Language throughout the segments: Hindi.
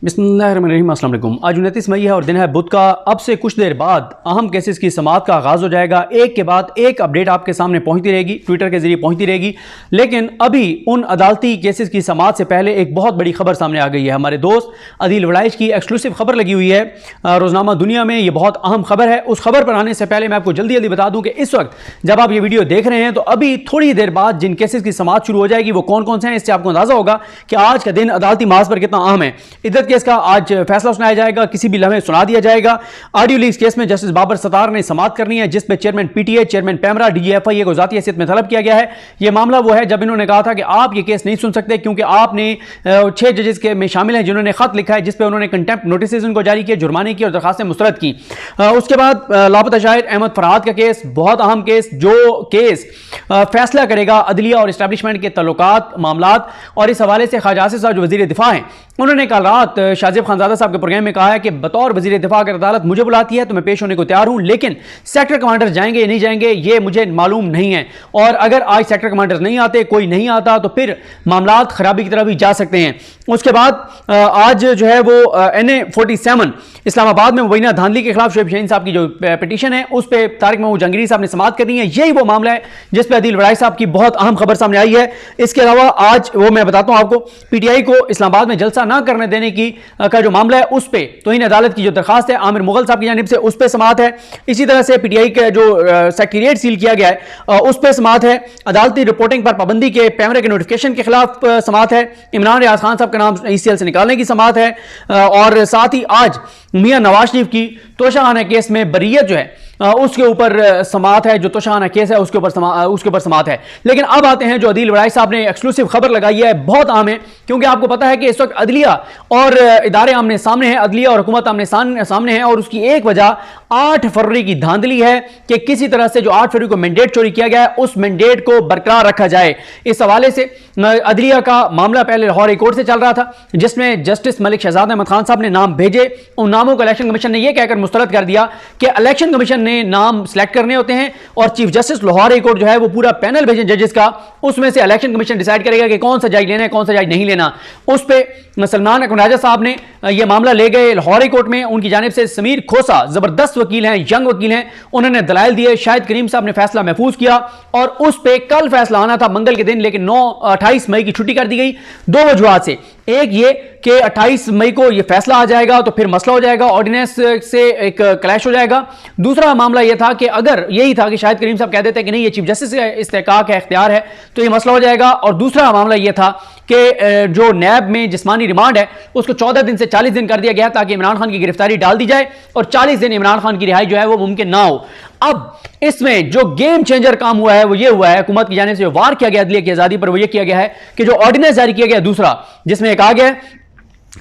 बिस्मिल्लाहिर्रहमानिर्रहीम। अस्सलाम वालेकुम। आज 29 मई है और दिन है बुध का। अब से कुछ देर बाद अहम केसेस की समाअत का आगाज़ हो जाएगा। एक के बाद एक अपडेट आपके सामने पहुंचती रहेगी, ट्विटर के जरिए पहुंचती रहेगी। लेकिन अभी उन अदालती केसेस की समाअत से पहले एक बहुत बड़ी खबर सामने आ गई है। हमारे दोस्त अदील वड़ाइच की एक्सक्लूसिव खबर लगी हुई है रोज़नामा दुनिया में। ये बहुत अहम खबर है। उस खबर पर आने से पहले मैं आपको जल्दी जल्दी बता दूं कि इस वक्त जब आप ये वीडियो देख रहे हैं तो अभी थोड़ी देर बाद जिन केसेस की समाअत शुरू हो जाएगी वो कौन कौन से हैं, इससे आपको अंदाजा होगा कि आज का दिन अदालती माज पर कितना अहम है। इद्दत केस का आज फैसला सुनाया जाएगा, किसी भी लम्हे सुना दिया जाएगा। ऑडियो लीक्स केस में जस्टिस बाबर सत्तार ने समाअत करनी है, जिस पे चेयरमैन पीटीए, चेयरमैन पैमरा, डीजीएफआई को जाती हैसियत में तलब किया गया है। यह मामला वो है जब इन्होंने कहा था कि आप ये केस नहीं सुन सकते क्योंकि आपने 6 जजेस के में शामिल हैं जिन्होंने खत लिखा है जिसपे उन्होंने कंटेम्प्ट नोटिस उनको जारी किए, जुर्माने की और दरखास्तें मुस्तरद की। उसके बाद लापता शाहिद अहमद फरहाद का केस, बहुत अहम केस, जो केस फैसला करेगा अदलिया और इस्टेब्लिशमेंट के तल्लुकात मामलात। और इस हवाले से ख्वाजा आसिफ साहब जो वजीर दिफा हैं उन्होंने कल रात शाहजेब खानजादा साहब के प्रोग्राम में कहा है कि बतौर वजीर दिफा अगर अदालत मुझे बुलाती है तो मैं पेश होने को तैयार हूं, लेकिन सेक्टर कमांडर जाएंगे या नहीं जाएंगे ये मुझे मालूम नहीं है। और अगर आज सेक्टर कमांडर नहीं आते, कोई नहीं आता, तो फिर मामलात खराबी की तरफ भी जा सकते हैं। उसके बाद आज जो है वो NA-47 इस्लामाबाद में मुबैना धांधली के खिलाफ शोएब शाहीन साहब की जो पिटीशन है उस पर तारिक महमूद जहांगीरी साहब ने समाअत करनी है। यही वो मामला है जिस पर अदील वड़ाइच साहब की बहुत अहम खबर सामने आई है। इसके अलावा आज वो मैं बताता हूं आपको, पीटीआई को इस्लामाबाद में जलसा ना करने देने की का जो मामला है उस पर तौहीन अदालत की जो दरखास्त है आमिर मुगल साहब की जानिब से उस पर समाअत है। इसी तरह से पीटीआई का जो सेक्रेटेरिएट सील किया गया है उस पर समाअत है। अदालती रिपोर्टिंग पर पाबंदी के पैमरे के नोटिफिकेशन के खिलाफ समाअत है। इमरान रियाज खान साहब का नाम ECL से निकालने की समाअत है। और साथ ही आज मियां नवाज शरीफ की तोशाखाना केस में बरीयत जो है उसके ऊपर समाअत है। जो तोशाखाना केस है उसके ऊपर समाअत है। लेकिन अब आते हैं जो अदील वड़ाइच साहब ने एक्सक्लूसिव खबर लगाई है, बहुत अहम है क्योंकि आपको पता है कि इस वक्त अदलिया और इदारे आमने सामने हैं, अदलिया और हुकूमत आमने सामने है। और उसकी एक वजह 8 फरवरी की धांधली है कि किसी तरह से जो 8 फरवरी को मैंडेट चोरी किया गया है उस मैंडेट को बरकरार रखा जाए। इस हवाले से अदलिया का मामला पहले लाहौर हाई कोर्ट से चल रहा था जिसमें जस्टिस मलिक शहजाद अहमद खान साहब ने नाम भेजे। उन नामों को इलेक्शन कमीशन ने यह कहकर मुस्तरद कर दिया कि इलेक्शन कमीशन ने नाम सिलेक्ट करने होते हैं और chief justice Lahore high court जो है वो पूरा पैनल भेजे जजेस का, उसमें से इलेक्शन कमीशन डिसाइड करेगा कि कौन सा जज लेना है, कौन सा जज नहीं लेना। उस पर सलमान अकमल राजा साहब ने यह मामला ले गए लाहौर हाई कोर्ट में। उनकी जानिब से समीर खोसा जबरदस्त वकील हैं, यंग वकील हैं, उन्होंने दलाइल दिए। शाहिद करीम साहब ने फैसला महफूज किया और उस पर कल फैसला आना था मंगल के दिन, लेकिन 28 मई की छुट्टी कर दी गई 2 वजूहात से। एक ये कि 28 मई को यह फैसला आ जाएगा तो फिर मसला हो जाएगा, ऑर्डिनेंस से एक क्लैश हो जाएगा। दूसरा मामला यह था कि अगर यही था कि शाहिद करीम साहब कह देते कि नहीं ये चीफ जस्टिस का इस्तेहकाक है, इख्तियार है, तो यह मसला हो जाएगा। और दूसरा मामला यह था कि जो नैब में जिस्मानी रिमांड है उसको 14 दिन से 40 दिन कर दिया गया ताकि इमरान खान की गिरफ्तारी डाल दी जाए और 40 दिन इमरान खान की रिहाई जो है वो मुमकिन ना हो। अब इसमें जो गेम चेंजर काम हुआ है वो ये हुआ है, हुकूमत की जानिब से वार किया गया अदलिया की आजादी पर, वो ये किया गया है कि जो ऑर्डिनेंस जारी किया गया दूसरा, जिसमें कहा गया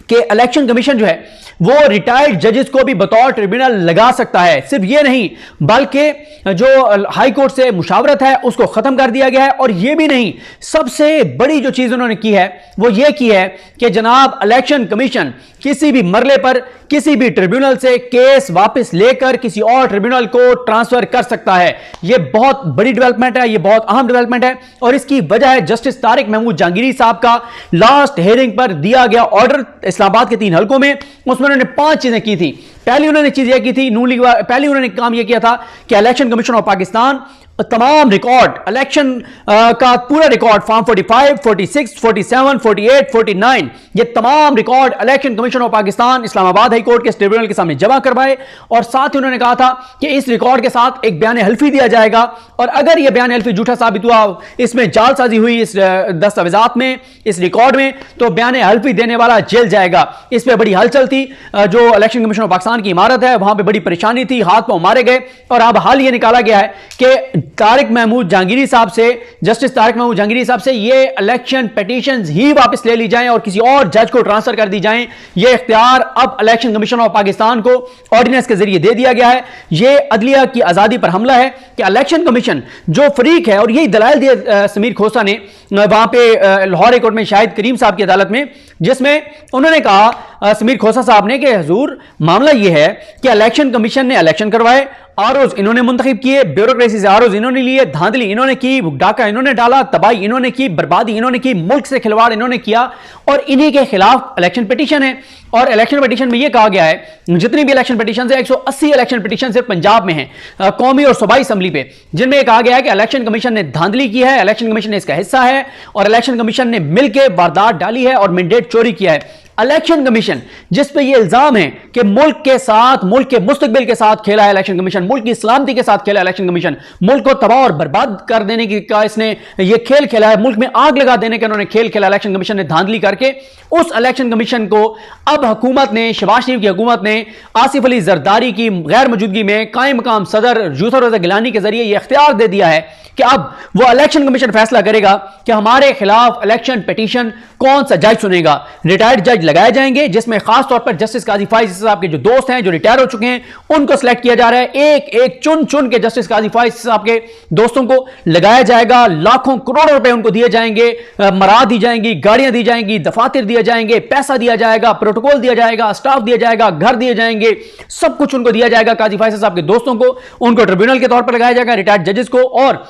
कि इलेक्शन कमीशन जो है वो रिटायर्ड जजेस को भी बतौर ट्रिब्यूनल लगा सकता है। सिर्फ ये नहीं बल्कि जो हाई कोर्ट से मुशावरत है उसको खत्म कर दिया गया है। और ये भी नहीं, सबसे बड़ी जो चीज उन्होंने की है वो ये की है कि जनाब इलेक्शन कमीशन किसी भी मरले पर किसी भी ट्रिब्यूनल से केस वापस लेकर किसी और ट्रिब्यूनल को ट्रांसफर कर सकता है। यह बहुत बड़ी डेवलपमेंट है, यह बहुत अहम डेवलपमेंट है। और इसकी वजह है जस्टिस तारिक महमूद जहांगीरी साहब का लास्ट हियरिंग पर दिया गया ऑर्डर इस्लामाबाद के 3 हलकों में। उसमें उन्होंने 5 चीजें की थी। पहली उन्होंने चीज यह की थी, पहली उन्होंने काम यह किया था कि इलेक्शन कमीशन ऑफ पाकिस्तान तमाम रिकॉर्ड इलेक्शन का पूरा रिकॉर्ड फॉर्म 45, 46, 47, 48, 49 ये तमाम record election commission of Pakistan Islamabad high court के ट्रिब्यूनल के सामने जमा करवाए। और साथ ही उन्होंने कहा था कि इस रिकॉर्ड के साथ एक बयान हल्फी दिया जाएगा और अगर यह बयान हल्फी झूठा साबित हुआ, इसमें जालसाजी हुई इस दस्तावेजात में, इस रिकॉर्ड में, तो बयान हल्फी देने वाला जेल जाएगा। इस पर बड़ी हलचल थी। जो इलेक्शन कमीशन ऑफ पाकिस्तान की इमारत है वहां पर बड़ी परेशानी थी, हाथ पांव मारे गए। और अब हाल ये निकाला गया है कि तारिक महमूद जहांगीरी साहब से, जस्टिस तारिक महमूद जहांगीरी साहब से ये इलेक्शन पिटीशंस ही वापस ले ली जाएं और किसी और जज को ट्रांसफर कर दी जाएं। ये इख्तियार अब इलेक्शन कमीशन ऑफ पाकिस्तान को ऑर्डिनेंस के जरिए दे दिया गया है। ये अदलिया की आजादी पर हमला है कि इलेक्शन कमीशन जो फरीक है, और यही दलाइल दिए समीर खोसा ने वहां पे लाहौर हाई कोर्ट में शाहिद करीम साहब की अदालत में, जिसमें उन्होंने कहा समीर खोसा साहब ने कि हुजूर मामला यह है कि इलेक्शन कमीशन ने इलेक्शन करवाए, आरोज इन्होंने मुंतखब किए, ब्यूरोक्रेसी से आरोज इन्होंने लिए, धांधली इन्होंने की, डाका इन्होंने डाला, तबाही इन्होंने की, बर्बादी इन्होंने की, मुल्क से खिलवाड़ इन्होंने किया, और इन्हीं के खिलाफ इलेक्शन पिटीशन है। और इलेक्शन पिटीशन में यह कहा गया है, जितनी भी इलेक्शन पिटीशन है 180 इलेक्शन पिटीशन सिर्फ पंजाब में है कौमी और सूबाई असेंबली पे, जिनमें यह कहा गया है कि इलेक्शन कमीशन ने धांधली की है, इलेक्शन कमीशन ने इसका हिस्सा है, और इलेक्शन कमीशन ने मिलकर वारदात डाली है और मैंडेट चोरी किया है। इलेक्शन कमीशन जिस पे ये इल्जाम है कि मुल्क के साथ, मुल्क के मुस्तकबिल के साथ खेला है इलेक्शन कमीशन, मुल्क की सलामती के साथ खेला है इलेक्शन कमीशन, मुल्क को तबाह और बर्बाद कर देने का इसने ये खेल खेला है, मुल्क में आग लगा देने का इन्होंने खेल खेला इलेक्शन कमीशन ने धांधली करके। उस इलेक्शन कमीशन को अब हुकूमत ने, शहबाज शरीफ की हुकूमत ने आसिफ अली जरदारी की गैर मौजूदगी में कायम मकाम सदर यूसुफ रज़ा गिलानी के जरिए यह इख्तियार दे दिया है कि अब वो इलेक्शन कमीशन फैसला करेगा कि हमारे खिलाफ इलेक्शन पिटीशन कौन सा जज सुनेगा। रिटायर्ड जज लगाए जाएंगे, जिसमें खास तौर पर जस्टिस काजी फाइज साहब के जो दोस्त हैं, जो रिटायर हो चुके हैं, उनको सिलेक्ट किया जा रहा है। एक एक चुन चुन के जस्टिस काजी फाइज साहब के दोस्तों को लगाया जाएगा, लाखों करोड़ों रुपए उनको दिए जाएंगे, मराद दी जाएंगी, गाड़ियां दी जाएंगी, दफातर दिए जाएंगे, पैसा दिया जाएगा, प्रोटोकॉल दिया जाएगा, स्टाफ दिया जाएगा, घर दिए जाएंगे, सब कुछ उनको दिया जाएगा काजी फाइज साहब के दोस्तों को। उनको ट्रिब्यूनल के तौर पर लगाया जाएगा, रिटायर्ड जजेस को, और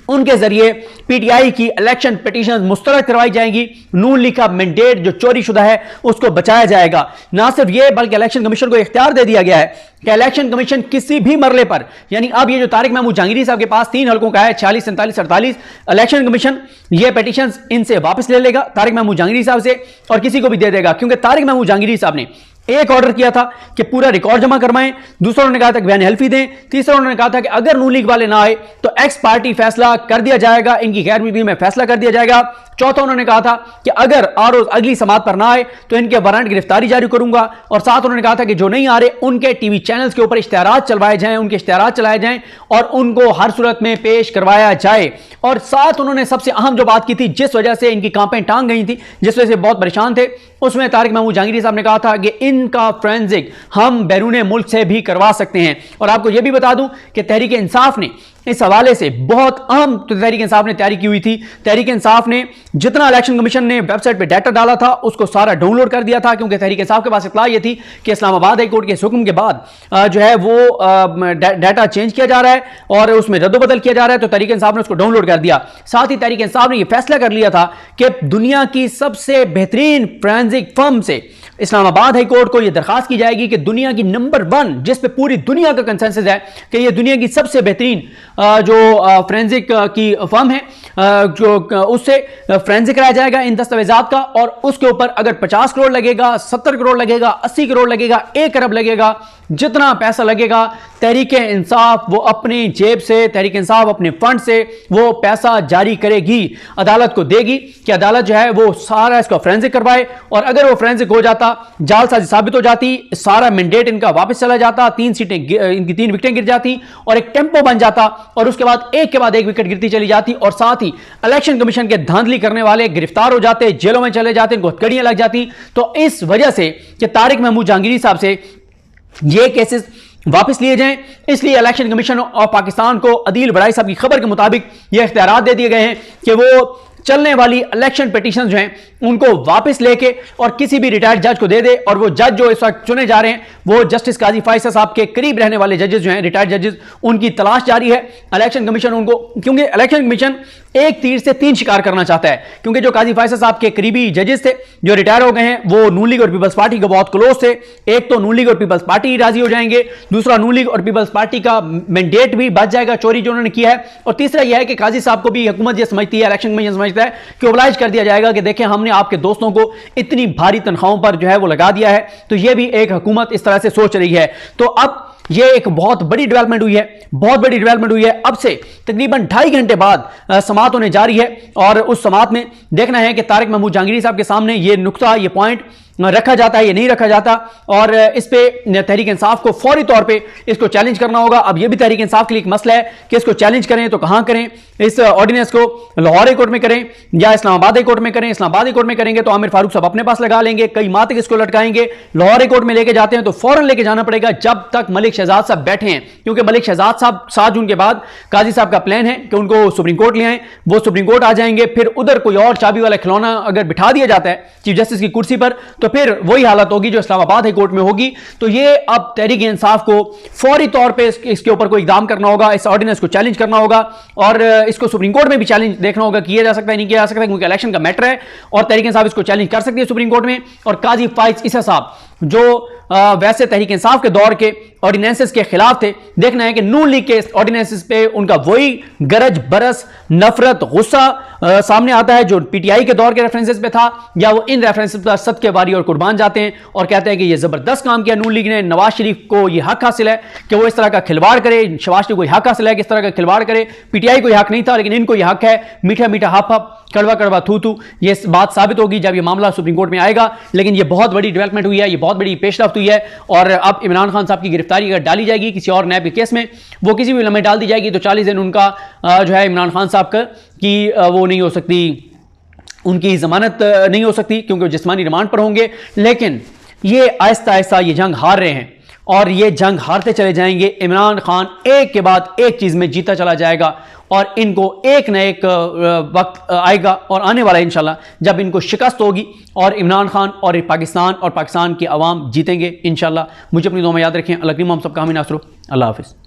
उनके जरिए पीटीआई की इलेक्शन पिटीशन मुस्तरद करवाई जाएंगी। नून लीग का मैंडेट जो चोरी शुदा है उसको बचाया जाएगा। ना सिर्फ यह बल्कि इलेक्शन कमीशन को इख्तियार दे दिया गया है कि इलेक्शन कमीशन किसी भी मरले पर, यानी अब ये जो तारिक महमूद जहांगीरी साहब के पास 3 हलकों का है, 46, 47, 48, इलेक्शन कमीशन ये पिटीशन इनसे वापस ले लेगा, तारिक महमूद जहांगीरी साहब से, और किसी को भी दे देगा। क्योंकि तारिक महमूद जहांगीरी साहब ने एक ऑर्डर किया था कि पूरा रिकॉर्ड जमा करवाएं, दूसरा उन्होंने कहा था कि बयान हल्फी दें, तीसरा उन्होंने कहा था कि अगर नून लीग वाले ना आए तो एक्स पार्टी फैसला कर दिया जाएगा, इनकी गैर मौजूदगी में फैसला कर दिया जाएगा। चौथा उन्होंने कहा था कि अगर आरोज अगली समात पर ना आए तो इनके वारंट गिरफ्तारी जारी करूंगा, और साथ उन्होंने कहा था कि जो नहीं आ रहे उनके टीवी चैनल्स के ऊपर इश्तिहारात चलवाए जाएं, उनके इश्तिहारात चलाए जाएं और उनको हर सूरत में पेश करवाया जाए। और साथ उन्होंने सबसे अहम जो बात की थी, जिस वजह से इनकी कांपें टांग गई थी, जिस वजह से बहुत परेशान थे, उसमें तारिक महमूद जहांगीरी साहब ने कहा था कि इनका फोरेंसिक हम बैरून मुल्क से भी करवा सकते हैं। और आपको यह भी बता दूं कि तहरीक इंसाफ ने इस हवाले से बहुत अहम तहरीक इंसाफ ने तैयारी की हुई थी। तहरीक इंसाफ ने जितना इलेक्शन कमीशन ने वेबसाइट पे डाटा डाला था उसको सारा डाउनलोड कर दिया था, क्योंकि तहरीक इंसाफ के पास इत्तला ये थी कि इस्लामाबाद हाई कोर्ट के हुक्म के बाद जो है वो डाटा चेंज किया जा रहा है और उसमें रद्दोबदल किया जा रहा है, तो तहरीक इंसाफ ने उसको डाउनलोड कर दिया। साथ ही तहरीक इंसाफ ने यह फैसला कर लिया था कि दुनिया की सबसे बेहतरीन फोरेंसिक फर्म से इस्लामाबाद हाई कोर्ट को यह दरखास्त की जाएगी कि दुनिया की नंबर 1, जिस पे पूरी दुनिया का कंसेंसस है कि यह दुनिया की सबसे बेहतरीन जो फोरेंसिक की फर्म है, जो उससे फोरेंसिक कराया जाएगा इन दस्तावेजात का, और उसके ऊपर अगर 50 करोड़ लगेगा, 70 करोड़ लगेगा, 80 करोड़ लगेगा, 1 अरब लगेगा, जितना पैसा लगेगा, तहरीक इंसाफ वो अपनी जेब से, तहरीक इंसाफ अपने फंड से वो पैसा जारी करेगी, अदालत को देगी कि अदालत जो है वो सारा इसका फोरेंसिक करवाए। और अगर वो फोरेंसिक हो जाता, जालसाजी साबित हो जाती, सारा मैंडेट इनका वापस चला जाता, 3 सीटें इनकी 3 विकेटें गिर जाती और एक टेम्पो बन जाता, और उसके बाद एक के बाद एक विकेट गिरती चली जाती, और साथ ही इलेक्शन कमीशन के धांधली करने वाले गिरफ्तार हो जाते, जेलों में चले जाते, इनको हथकड़ियां लग जाती। तो इस वजह से कि तारिक महमूद जहांगीरी साहब से ये केसेस वापस लिए जाएं, इसलिए इलेक्शन कमीशन ऑफ पाकिस्तान को अदील बड़ाई साहब की खबर के मुताबिक ये इख्तियारात दे दिए गए हैं कि वो चलने वाली इलेक्शन पिटीशन जो हैं उनको वापस लेके और किसी भी रिटायर्ड जज को दे दे, और वो जज जो इस वक्त चुने जा रहे हैं वो जस्टिस काजी फाइसा साहब के करीब रहने वाले जजेस जो हैं, रिटायर्ड जजेस, उनकी तलाश जारी है। इलेक्शन कमीशन उनको, क्योंकि इलेक्शन कमीशन एक तीर से 3 शिकार करना चाहता है, क्योंकि जो काजी फाइसा साहब के करीबी जजेस थे जो रिटायर हो गए हैं वो नून लीग और पीपल्स पार्टी के बहुत क्लोज थे। एक तो नून लीग और पीपल्स पार्टी राजी हो जाएंगे, दूसरा नून लीग और पीपल्स पार्टी का मैंडेट भी बच जाएगा चोरी जो उन्होंने किया है, और तीसरा यह है कि काजी साहब को भी हुकूमत यह समझती है, इलेक्शन कमीशन समझता है कि ओबलाइज कर दिया जाएगा कि देखें हमने आपके दोस्तों को इतनी भारी तनख्वाहों पर जो है वो लगा दिया है, तो यह भी एक हुकूमत इस तरह से सोच रही है। तो अब यह एक बहुत बड़ी डेवलपमेंट हुई है, बहुत बड़ी डेवलपमेंट हुई है। अब से तकरीबन 2.5 घंटे बाद समाअत होने जा रही है, और उस समाअत में देखना है कि तारिक महमूद जहांगीरी साहब के सामने यह नुक्ता, यह पॉइंट रखा जाता है या नहीं रखा जाता, और इस पे तहरीक इंसाफ को फौरी तौर पे इसको चैलेंज करना होगा। अब यह भी तहरीक इंसाफ के लिए एक मसला है कि इसको चैलेंज करें तो कहां करें, इस ऑर्डिनेंस को लाहौर हाई कोर्ट में करें या इस्लामाबाद हाई कोर्ट में करें। इस्लामाबाद हाई कोर्ट में करेंगे तो आमिर फारूक साहब अपने पास लगा लेंगे, कई माह तक इसको लटकाएंगे। लाहौर हाई कोर्ट में लेके जाते हैं तो फौरन लेके जाना पड़ेगा जब तक मलिक शहजाद साहब बैठे हैं, क्योंकि मलिक शहजाद साहब 7 जून के बाद काजी साहब का प्लान है कि उनको सुप्रीम कोर्ट ले आए, वो सुप्रीम कोर्ट आ जाएंगे, फिर उधर कोई और चाबी वाला खिलौना अगर बिठा दिया जाता है चीफ जस्टिस की कुर्सी पर, तो फिर वही हालत होगी जो इस्लामाबाद हाई कोर्ट में होगी। तो ये अब तहरीक इंसाफ को फौरी तौर पे इसके ऊपर कोई इकदाम करना होगा, इस ऑर्डिनेंस को चैलेंज करना होगा और इसको सुप्रीम कोर्ट में भी चैलेंज देखना होगा किया जा सकता है नहीं किया जा सकता, क्योंकि इलेक्शन का मैटर है और तहरीक इंसाफ इसको चैलेंज कर सकती है सुप्रीम कोर्ट में। और काजी फाइज ईसा साहब जो वैसे तहरीक इंसाफ के दौर के ऑर्डिनेंसेस के खिलाफ थे, देखना है कि नून लीग के ऑर्डिनेंसेस पे उनका वही गरज बरस नफरत गुस्सा सामने आता है जो पीटीआई के दौर के रेफरेंसेस पे था, या वो इन रेफरेंसेस पर सद के बारी और कुर्बान जाते हैं और कहते हैं कि ये जबरदस्त काम किया नून लीग ने, नवाज शरीफ को ये हक हासिल है कि वो इस तरह का खिलवाड़ करे, शहबाज शरीफ को यह हक हासिल है कि इस तरह का खिलवाड़ करे, पीटीआई को यह हक नहीं था लेकिन इनको यह हक है, मीठा मीठा हप हप कड़वा कड़वा थू थू। ये बात साबित होगी जब ये मामला सुप्रीम कोर्ट में आएगा। लेकिन ये बहुत बड़ी डेवलपमेंट हुई है, ये बहुत बड़ी पेशरफ्त हुई है और अब इमरान खान साहब की गिरफ्तारी अगर डाली जाएगी किसी और नैब के केस में, वो किसी भी लम्हे डाल दी जाएगी तो 40 दिन उनका जो है इमरान खान साहब का कि वो नहीं हो सकती, उनकी जमानत नहीं हो सकती क्योंकि वो जिस्मानी रिमांड पर होंगे। लेकिन ये आहिस्ता आहिस्ता ये जंग हार रहे हैं और ये जंग हारते चले जाएंगे। इमरान खान एक के बाद एक चीज में जीता चला जाएगा और इनको एक न एक वक्त आएगा और आने वाला है इंशाल्लाह जब इनको शिकस्त होगी और इमरान खान और पाकिस्तान की अवाम जीतेंगे इंशाल्लाह। मुझे अपनी दुआ में याद रखें। अल्लाह करीम हम सबका हामी नासरो। अल्लाह हाफिज़।